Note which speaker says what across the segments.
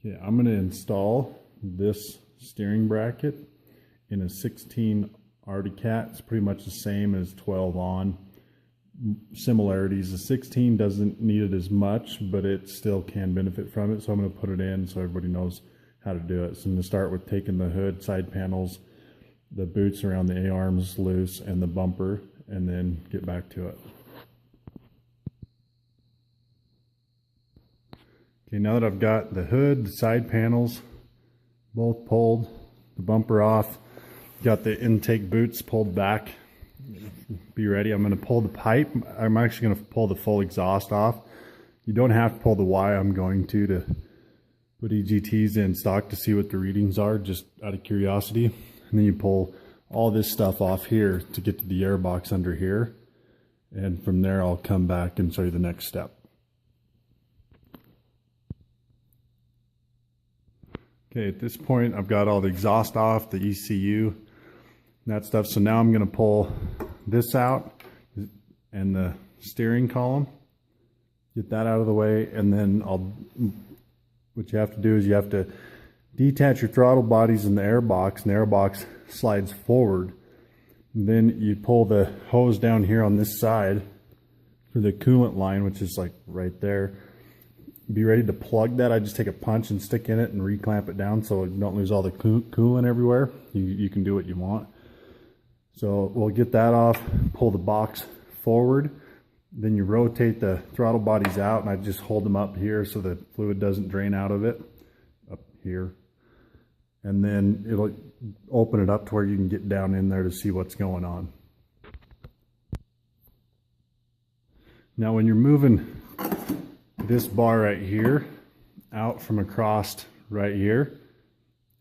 Speaker 1: Okay, I'm going to install this steering bracket in a 16 Arctic Cat. It's pretty much the same as 12 on. Similarities, the 16 doesn't need it as much, but it still can benefit from it, so I'm going to put it in so everybody knows how to do it. So I'm going to start with taking the hood, side panels, the boots around the A-arms loose, and the bumper, and then get back to it. Okay, now that I've got the hood, the side panels both pulled, the bumper off, got the intake boots pulled back, be ready. I'm going to pull the pipe. I'm actually going to pull the full exhaust off. You don't have to pull the Y. I'm going to put EGTs in stock to see what the readings are, just out of curiosity. And then you pull all this stuff off here to get to the air box under here. And from there I'll come back and show you the next step. Okay, at this point I've got all the exhaust off, the ECU, and that stuff. So now I'm going to pull this out and the steering column, get that out of the way, and then what you have to do is you have to detach your throttle bodies in the air box, and the air box slides forward. And then you pull the hose down here on this side for the coolant line, which is like right there. Be ready to plug that. I just take a punch and stick in it and reclamp it down so you don't lose all the coolant everywhere. You can do what you want. So we'll get that off, pull the box forward, then you rotate the throttle bodies out, and I just hold them up here so the fluid doesn't drain out of it, up here. And then it'll open it up to where you can get down in there to see what's going on. Now when you're moving this bar right here out from across right here,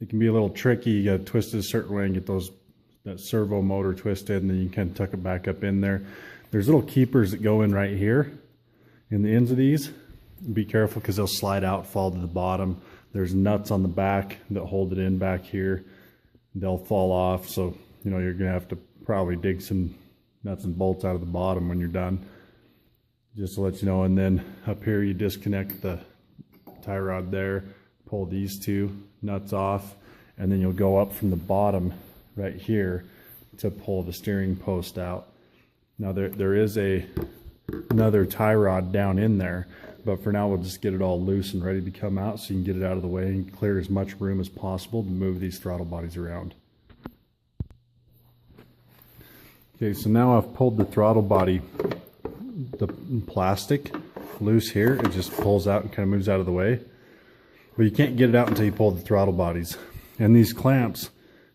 Speaker 1: it can be a little tricky. You got to twist it a certain way and get that servo motor twisted, and then you can tuck it back up in there. There's little keepers that go in right here in the ends of these. Be careful because they'll slide out, fall to the bottom. There's nuts on the back that hold it in back here. They'll fall off, so you're gonna have to probably dig some nuts and bolts out of the bottom when you're done, just to let you know. And then up here you disconnect the tie rod there, pull these two nuts off, and then you'll go up from the bottom right here to pull the steering post out. Now there is another tie rod down in there, but for now we'll just get it all loose and ready to come out so you can get it out of the way and clear as much room as possible to move these throttle bodies around. Okay, so now I've pulled the throttle body, the plastic, loose here. It just pulls out and kind of moves out of the way. But you can't get it out until you pull the throttle bodies. And these clamps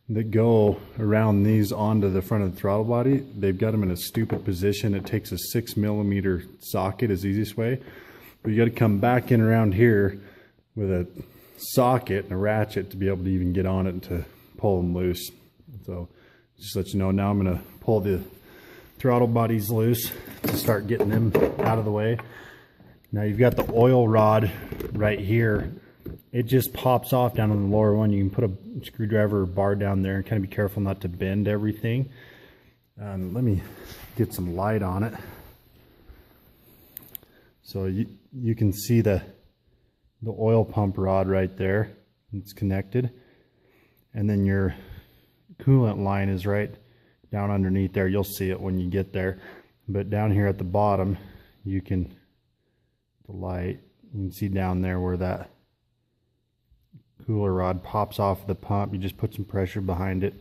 Speaker 1: that go around these onto the front of the throttle body, they've got them in a stupid position. It takes a 6mm socket is the easiest way. But you got to come back in around here with a socket and a ratchet to be able to even get on it and to pull them loose. So just let you know, now I'm going to pull the throttle bodies loose to start getting them out of the way. Now you've got the oil rod right here. It just pops off down on the lower one. You can put a screwdriver or bar down there and kind of be careful not to bend everything. Let me get some light on it. So you can see the oil pump rod right there. It's connected. And then your coolant line is right down underneath there. You'll see it when you get there. But down here at the bottom, you can see down there where that cooler rod pops off the pump. You just put some pressure behind it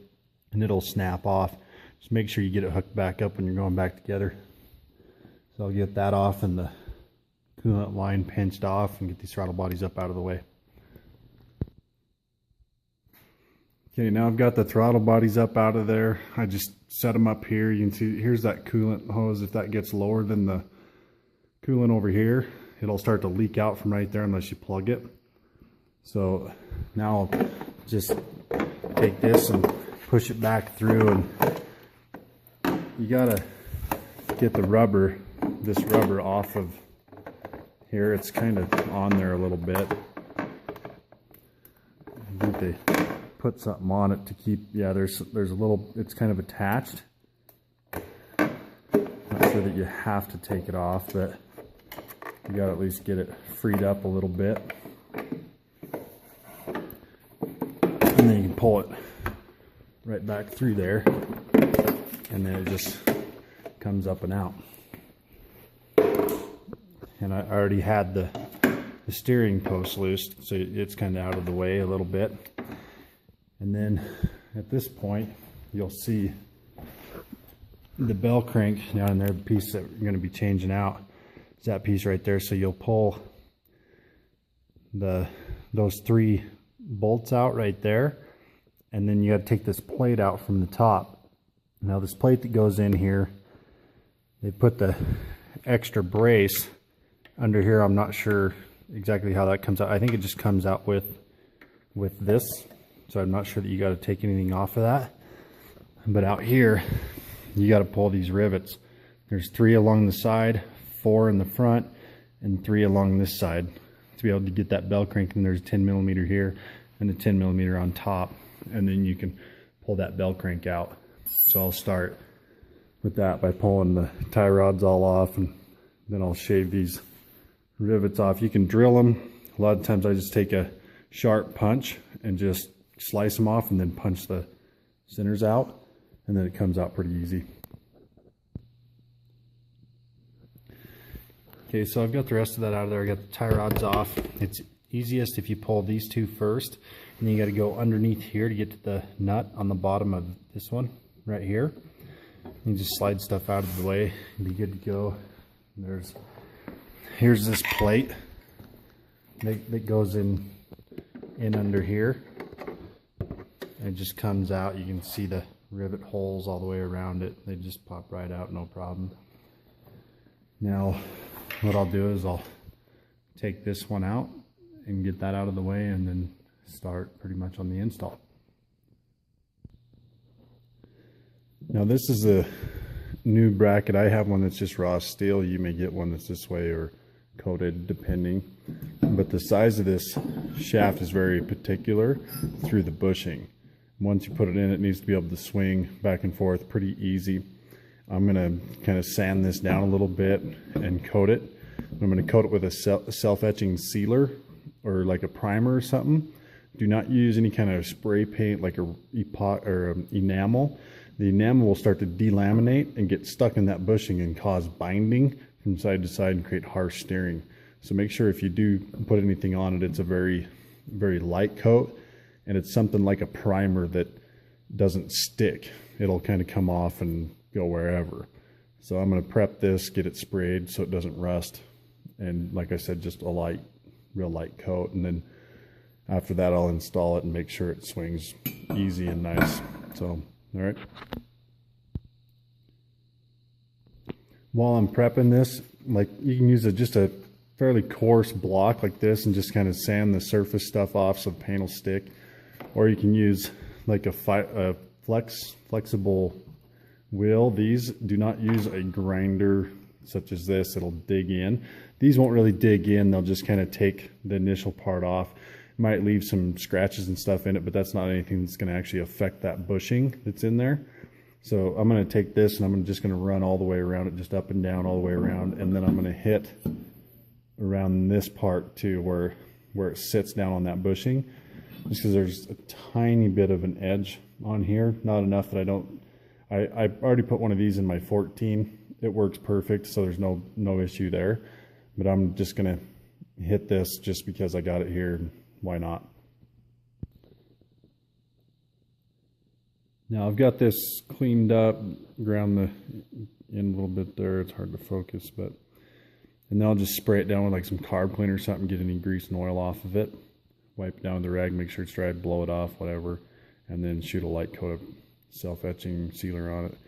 Speaker 1: and it'll snap off. Just make sure you get it hooked back up when you're going back together. So I'll get that off and the coolant line pinched off and get these throttle bodies up out of the way. Okay, now I've got the throttle bodies up out of there. I just set them up here. You can see here's that coolant hose. If that gets lower than the coolant over here, it'll start to leak out from right there unless you plug it. So now I'll just take this and push it back through, and you gotta get the rubber, this rubber off of here. It's kind of on there a little bit. I think they put something on it to keep, yeah, there's a little, it's kind of attached. Not sure that you have to take it off, but you gotta at least get it freed up a little bit. pull it right back through there, and then it just comes up and out. And I already had the steering post loose, so it's kind of out of the way a little bit. And then at this point, you'll see the bell crank down there, the piece that we're going to be changing out is that piece right there. So you'll pull those 3 bolts out right there, and then you got to take this plate out from the top. Now this plate that goes in here, they put the extra brace under here. I'm not sure exactly how that comes out. I think it just comes out with this, so I'm not sure that you got to take anything off of that. But out here, you got to pull these rivets. There's 3 along the side, 4 in the front, and 3 along this side to be able to get that bell crank. And there's a 10mm here and a 10mm on top, and then you can pull that bell crank out. So I'll start with that by pulling the tie rods all off, and then I'll shave these rivets off. You can drill them. A lot of times I just take a sharp punch and just slice them off and then punch the centers out, and then it comes out pretty easy. Okay, so I've got the rest of that out of there. I got the tie rods off. It's easiest if you pull these 2 first, and then you got to go underneath here to get to the nut on the bottom of this one right here. You just slide stuff out of the way and be good to go. Here's this plate that goes in under here. It just comes out. You can see the rivet holes all the way around it. They just pop right out, no problem. Now what I'll do is I'll take this one out and get that out of the way, and then start pretty much on the install. Now this is a new bracket. I have one that's just raw steel. You may get one that's this way or coated depending, but the size of this shaft is very particular through the bushing. Once you put it in, it needs to be able to swing back and forth pretty easy. I'm going to kind of sand this down a little bit and coat it. I'm going to coat it with a self-etching sealer or like a primer or something. Do not use any kind of spray paint like a enamel. The enamel will start to delaminate and get stuck in that bushing and cause binding from side to side and create harsh steering. So make sure if you do put anything on it, it's a very, very light coat, and it's something like a primer that doesn't stick. It'll kind of come off and go wherever. So I'm going to prep this, get it sprayed so it doesn't rust, and like I said, just a real light coat, and then after that I'll install it and make sure it swings easy and nice. So all right. While I'm prepping this, like you can use just a fairly coarse block like this and just kind of sand the surface stuff off so the paint will stick, or you can use like a flexible wheel. These do not use a grinder such as this. It'll dig in. These won't really dig in. They'll just kind of take the initial part off. Might leave some scratches and stuff in it, but that's not anything that's going to actually affect that bushing that's in there. So I'm going to take this and I'm just going to run all the way around it, just up and down all the way around, and then I'm going to hit around this part too, where it sits down on that bushing, just because there's a tiny bit of an edge on here, not enough that I already put one of these in my 14. It works perfect, so there's no issue there. But I'm just going to hit this just because I got it here. Why not? Now I've got this cleaned up, ground the in a little bit there. It's hard to focus, but and then I'll just spray it down with like some carb cleaner or something, get any grease and oil off of it, wipe it down with the rag, make sure it's dry, blow it off, whatever, and then shoot a light coat of self-etching sealer on it.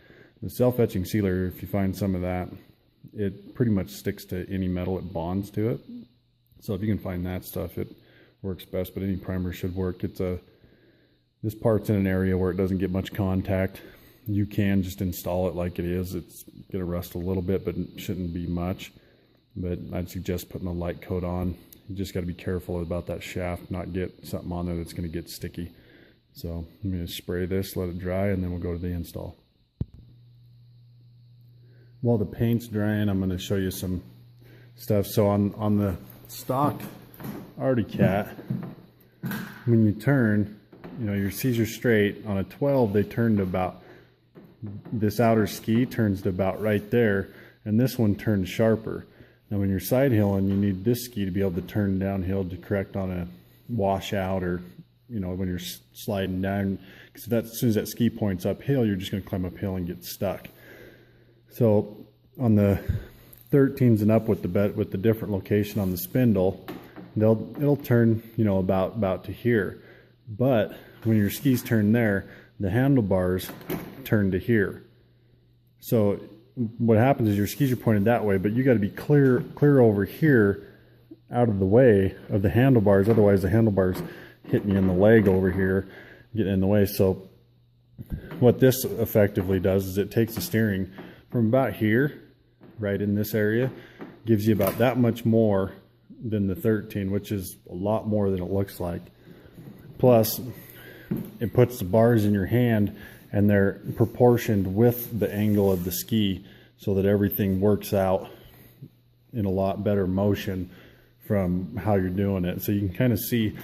Speaker 1: The self-etching sealer, if you find some of that, it pretty much sticks to any metal, it bonds to it. So if you can find that stuff, it works best, but any primer should work. This part's in an area where it doesn't get much contact. You can just install it like it is. It's gonna rust a little bit, but it shouldn't be much. But I'd suggest putting a light coat on. You just gotta be careful about that shaft, not get something on there that's gonna get sticky. So I'm gonna spray this, let it dry, and then we'll go to the install. While the paint's drying, I'm gonna show you some stuff. So on the stock Arctic Cat, when you turn, you know, your skis are straight. On a 12, they turn to about, this outer ski turns to about right there, and this one turns sharper. Now when you're side hilling, you need this ski to be able to turn downhill to correct on a washout, or, you know, when you're sliding down, because as soon as that ski points uphill, you're just going to climb uphill and get stuck. So on the 13s and up with the different location on the spindle, it'll turn, you know, about to here. But when your skis turn there, the handlebars turn to here. So what happens is your skis are pointed that way, but you got to be clear over here, out of the way of the handlebars. Otherwise the handlebars hitting you in the leg over here, getting in the way. So what this effectively does is it takes the steering from about here, right in this area, gives you about that much more than the 13, which is a lot more than it looks like. Plus, it puts the bars in your hand, and they're proportioned with the angle of the ski, so that everything works out in a lot better motion from how you're doing it. So you can kind of see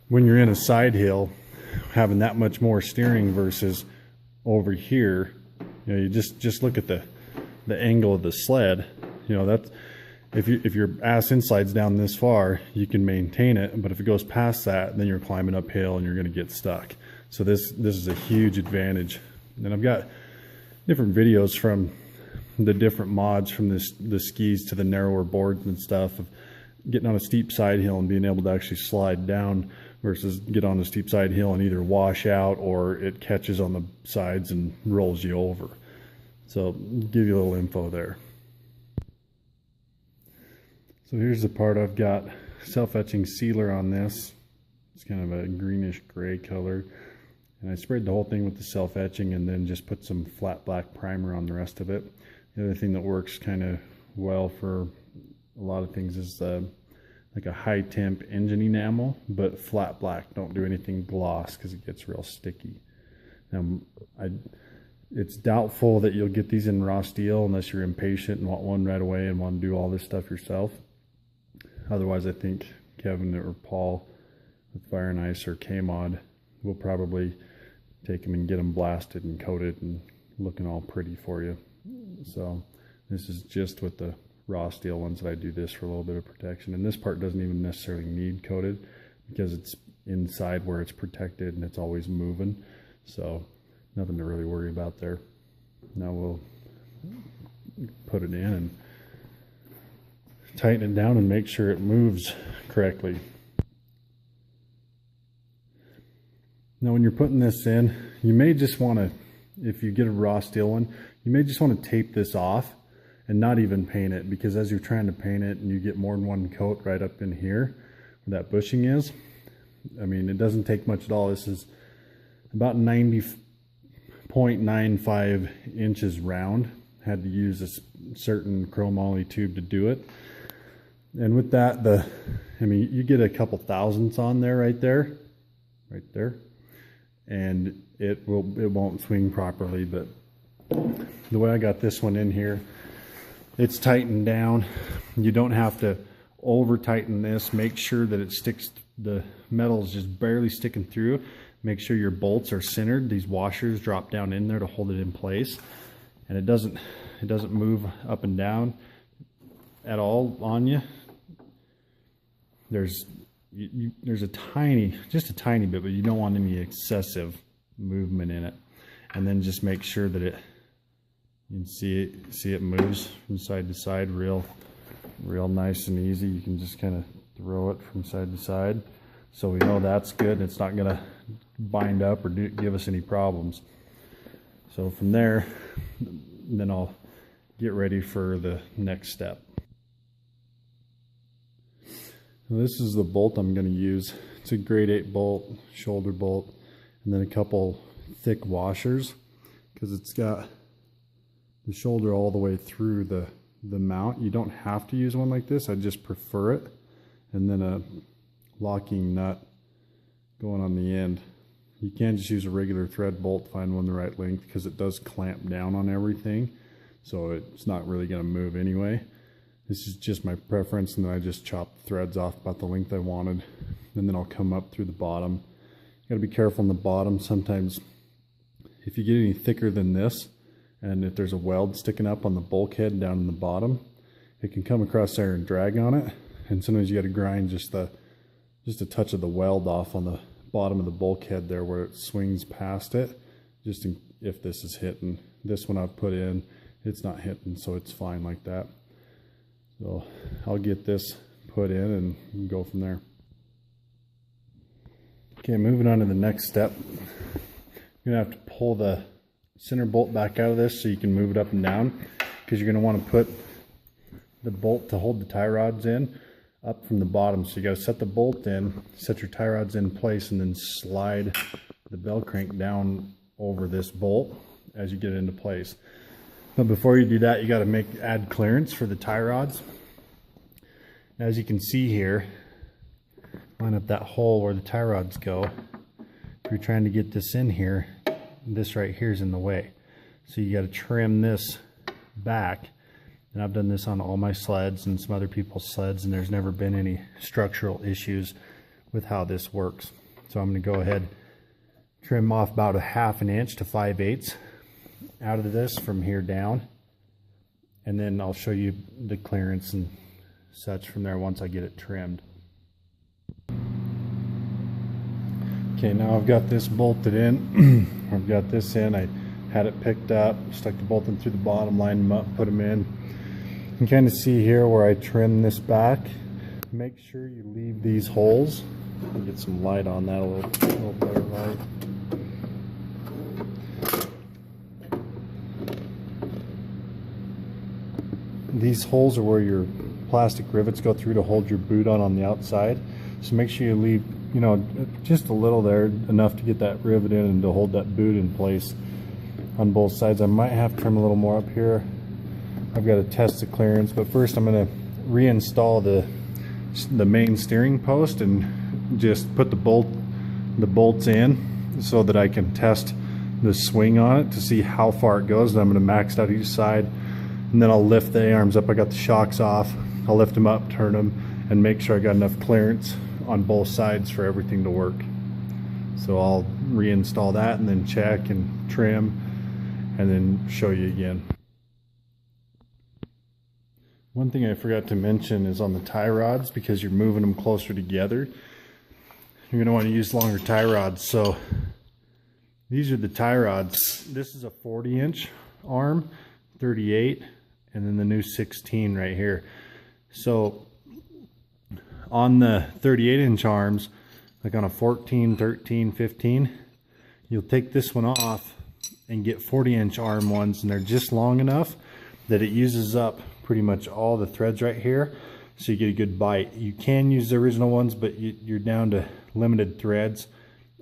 Speaker 1: when you're in a side hill, having that much more steering versus over here. You know, you just look at the angle of the sled. You know, that's, if your ass inside's down this far, you can maintain it, but if it goes past that, then you're climbing uphill and you're going to get stuck. So this is a huge advantage. And I've got different videos from the different mods, from the skis to the narrower boards and stuff, of getting on a steep side hill and being able to actually slide down versus get on a steep side hill and either wash out or it catches on the sides and rolls you over. So give you a little info there. So here's the part. I've got self-etching sealer on this. It's kind of a greenish gray color. And I sprayed the whole thing with the self-etching and then just put some flat black primer on the rest of it. The other thing that works kind of well for a lot of things is like a high temp engine enamel, but flat black. Don't do anything gloss because it gets real sticky. Now, it's doubtful that you'll get these in raw steel unless you're impatient and want one right away and want to do all this stuff yourself. Otherwise, I think Kevin or Paul with Fire and Ice or K-Mod will probably take them and get them blasted and coated and looking all pretty for you. So this is just with the raw steel ones that I do this for a little bit of protection. And this part doesn't even necessarily need coated because it's inside where it's protected and it's always moving. So nothing to really worry about there. Now we'll put it in and tighten it down and make sure it moves correctly. Now when you're putting this in, you may just want to, if you get a raw steel one, you may just want to tape this off and not even paint it, because as you're trying to paint it and you get more than one coat right up in here where that bushing is, I mean, it doesn't take much at all. This is about 90.95 inches round. Had to use a certain chromoly tube to do it. And with that, I mean, you get a couple thousandths on there, right there, and it won't swing properly. But the way I got this one in here, it's tightened down. You don't have to over tighten this. Make sure that it sticks, the metal is just barely sticking through. Make sure your bolts are centered. These washers drop down in there to hold it in place, and it doesn't move up and down at all on you. There's a tiny, just a tiny bit, but you don't want any excessive movement in it. And then just make sure that you can see it moves from side to side real nice and easy. You can just kind of throw it from side to side, so we know that's good and it's not going to bind up or give us any problems. So from there, then I'll get ready for the next step. This is the bolt I'm going to use. It's a grade 8 bolt, shoulder bolt, and then a couple thick washers, because it's got the shoulder all the way through the mount. You don't have to use one like this, I just prefer it. And then a locking nut going on the end. You can't just use a regular thread bolt, find one the right length, because it does clamp down on everything, so it's not really going to move anyway. This is just my preference, and then I just chop the threads off about the length I wanted, and then I'll come up through the bottom got to be careful on the bottom. Sometimes if you get any thicker than this, and if there's a weld sticking up on the bulkhead down in the bottom, it can come across there and drag on it. And sometimes you got to grind just a touch of the weld off on the bottom of the bulkhead there where it swings past it, just if this is hitting. This one I've put in, it's not hitting, so it's fine like that. So I'll get this put in and go from there. Okay, moving on to the next step. You're gonna have to pull the center bolt back out of this so you can move it up and down, because you're gonna want to put the bolt to hold the tie rods in up from the bottom. So you got to set the bolt in, set your tie rods in place, and then slide the bell crank down over this bolt as you get it into place. But before you do that, you got to add clearance for the tie rods. As you can see here, line up that hole where the tie rods go. If you're trying to get this in here, this right here is in the way. So you got to trim this back. And I've done this on all my sleds and some other people's sleds, and there's never been any structural issues with how this works. So I'm going to go ahead, trim off about 1/2 inch to 5/8 out of this from here down, and then I'll show you the clearance and such from there once I get it trimmed. Okay, now I've got this bolted in. I've got this in. I had it picked up, stuck the bolt in through the bottom, lined them up, put them in. You can kind of see here where I trim this back. Make sure you leave these holes. I'll get some light on that, a little better light. These holes are where your plastic rivets go through to hold your boot on the outside. So make sure you leave, just a little there, enough to get that rivet in and to hold that boot in place on both sides. I might have to trim a little more up here. I've got to test the clearance, but first I'm going to reinstall the main steering post and just put the bolts in so that I can test the swing on it to see how far it goes. Then I'm going to max out each side, and then I'll lift the arms up. I got the shocks off. I'll lift them up, turn them, and make sure I got enough clearance on both sides for everything to work. So I'll reinstall that and then check and trim and then show you again. One thing I forgot to mention is on the tie rods, because you're moving them closer together, you're going to want to use longer tie rods. So these are the tie rods. This is a 40-inch arm, 38, and then the new 16 right here. So on the 38-inch arms, like on a 14, 13, 15, you'll take this one off and get 40-inch arm ones, and they're just long enough that it uses up pretty much all the threads right here, so you get a good bite. You can use the original ones, but you're down to limited threads.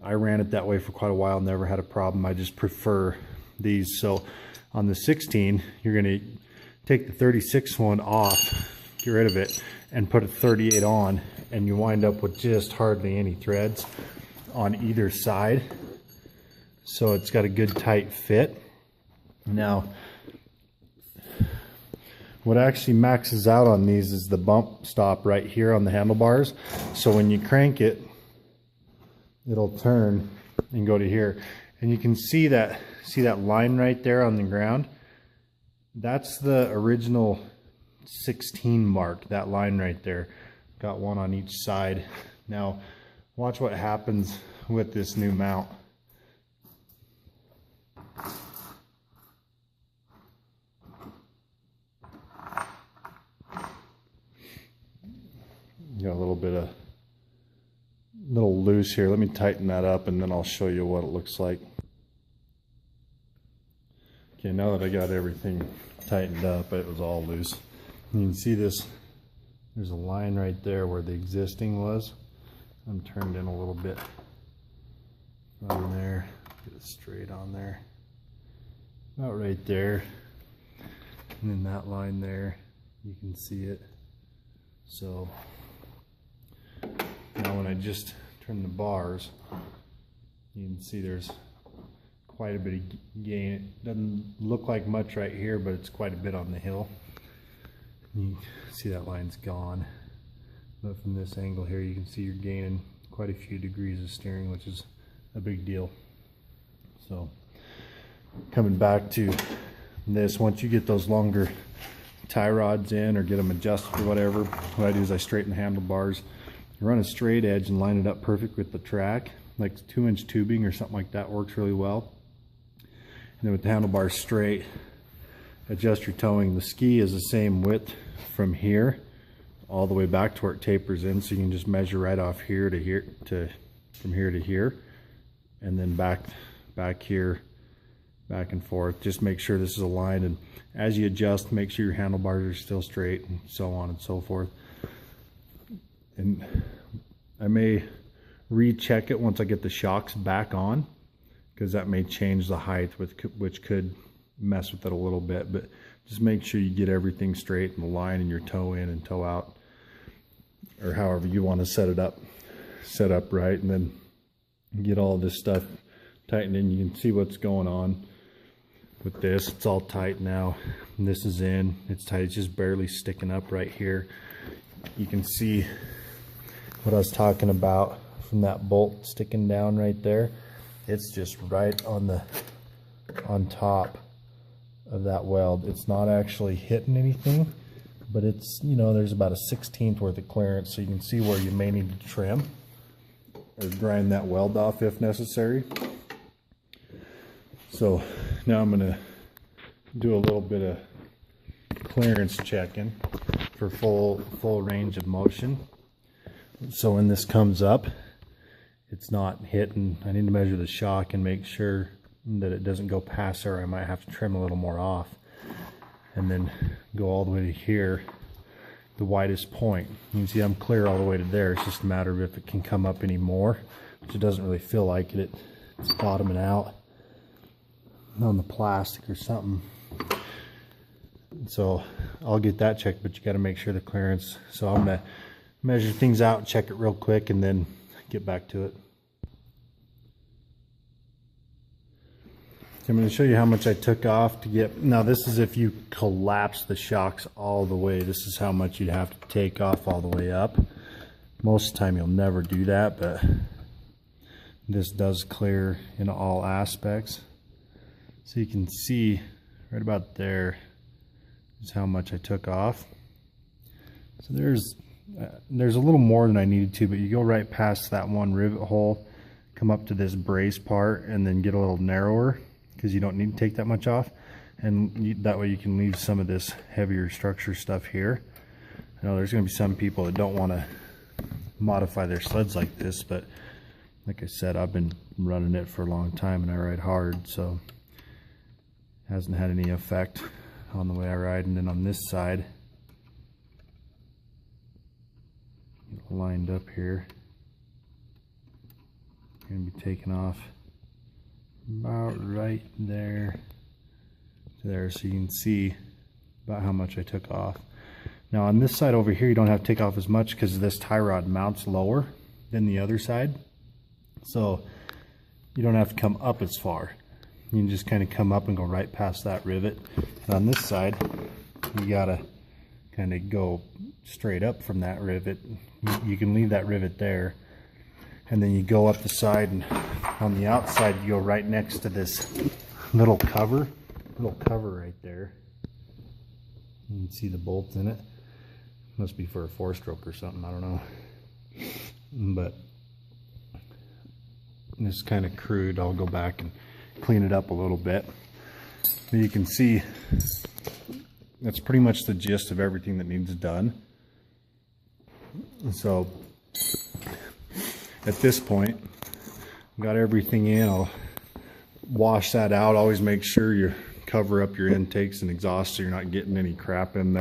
Speaker 1: I ran it that way for quite a while, never had a problem. I just prefer these. So on the 16, you're going to take the 36 one off, get rid of it, and put a 38 on, and you wind up with just hardly any threads on either side. So it's got a good tight fit. Now, what actually maxes out on these is the bump stop right here on the handlebars. So when you crank it, it'll turn and go to here. And you can see that line right there on the ground. That's the original 16 mark, that line right there. Got one on each side. Now, watch what happens with this new mount. Got a little loose here. Let me tighten that up and then I'll show you what it looks like. Okay, now that I got everything tightened up, it was all loose. You can see this, there's a line right there where the existing was. I'm turned in a little bit on there, get it straight on there. About right there. And then that line there, you can see it. So now when I just turn the bars, you can see there's quite a bit of gain. It doesn't look like much right here, but it's quite a bit on the hill. You see that line's gone. But from this angle here, you can see you're gaining quite a few degrees of steering, which is a big deal. So coming back to this, once you get those longer tie rods in or get them adjusted or whatever, what I do is I straighten the handlebars, run a straight edge and line it up perfect with the track, like 2-inch tubing or something like that works really well. And then with the handlebars straight, adjust your towing. The ski is the same width from here all the way back to where it tapers in, so you can just measure right off here to here, from here to here, and then back here, back and forth. Just make sure this is aligned, and as you adjust, make sure your handlebars are still straight, and so on and so forth. And I may recheck it once I get the shocks back on, because that may change the height, which could mess with it a little bit. But just make sure you get everything straight in the line and your toe in and toe out, or however you want to set up right, and then get all this stuff tightened in. You can see what's going on with this. It's all tight now. And this is in, it's tight, it's just barely sticking up right here. You can see what I was talking about from that bolt sticking down right there. It's just right on top of that weld. It's not actually hitting anything, but it's, you know, there's about a 1/16 worth of clearance, so you can see where you may need to trim or grind that weld off if necessary. So now I'm going to do a little bit of clearance checking for full range of motion. So when this comes up, it's not hitting. I need to measure the shock and make sure that it doesn't go past there. I might have to trim a little more off, and then go all the way to here, the widest point. You can see I'm clear all the way to there. It's just a matter of if it can come up any more, which it doesn't really feel like it. It's bottoming out on the plastic or something. So I'll get that checked, but you got to make sure the clearance. So I'm gonna measure things out, check it real quick, and then get back to it. I'm going to show you how much I took off to get. Now this is if you collapse the shocks all the way. This is how much you'd have to take off all the way up. Most of the time you'll never do that, but this does clear in all aspects. So you can see right about there is how much I took off. So there's a little more than I needed to, but you go right past that one rivet hole, come up to this brace part, and then get a little narrower, because you don't need to take that much off, and that way you can leave some of this heavier structure stuff here. I know there's going to be some people that don't want to modify their sleds like this, but like I said, I've been running it for a long time and I ride hard, so it hasn't had any effect on the way I ride. And then on this side, lined up here, going to be taking off about right there to there, so you can see about how much I took off. Now on this side over here, you don't have to take off as much because this tie rod mounts lower than the other side, so you don't have to come up as far. You can just kind of come up and go right past that rivet. And on this side, you gotta kind of go straight up from that rivet. You can leave that rivet there, and then you go up the side, and on the outside you go right next to this little cover right there. You can see the bolts in it. Must be for a 4-stroke or something, I don't know. But this is kind of crude. I'll go back and clean it up a little bit. But you can see that's pretty much the gist of everything that needs done. So at this point, I've got everything in. I'll wash that out. Always make sure you cover up your intakes and exhausts so you're not getting any crap in there.